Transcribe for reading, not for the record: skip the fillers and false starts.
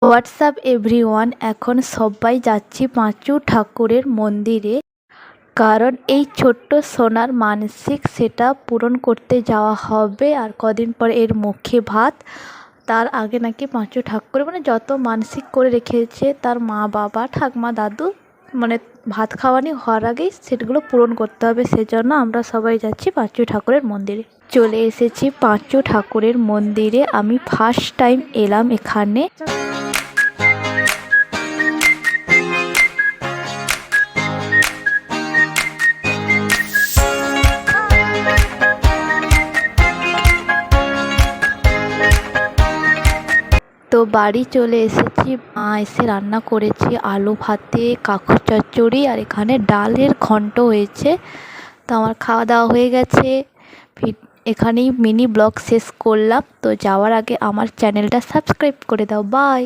WhatsApp everyone, এখন সবাই যাচ্ছি পাঁচু ঠাকুরের মন্দিরে। কারণ এই ছোট্ট সোনার মানসিক সেটা পূরণ করতে যাওয়া হবে। আর কদিন পর এর মুখে ভাত। তার আগে নাকি পাঁচু ঠাকুর যত মানসিক করে রেখেছে তার মা বাবা ঠাকমা দাদু ভাত খাওয়ানি হওয়ার আগেই সেগুলো পূরণ করতে হবে। সেজন্য আমরা সবাই যাচ্ছি পাঁচু ঠাকুরের মন্দিরে। চলে এসেছি পাঁচু ঠাকুরের মন্দিরে। আমি ফার্স্ট টাইম এলাম এখানে। তো বাড়ি চলে এসেছি। মা এসে রান্না করেছি আলু ভাতে, কাঁকড় চচ্চড়ি, আর এখানে ডালের ঘন্ট হয়েছে। তো আমার খাওয়া দাওয়া হয়ে গেছে। এখানেই মিনি ব্লগ শেষ করলাম। তো যাওয়ার আগে আমার চ্যানেলটা সাবস্ক্রাইব করে দাও। বাই।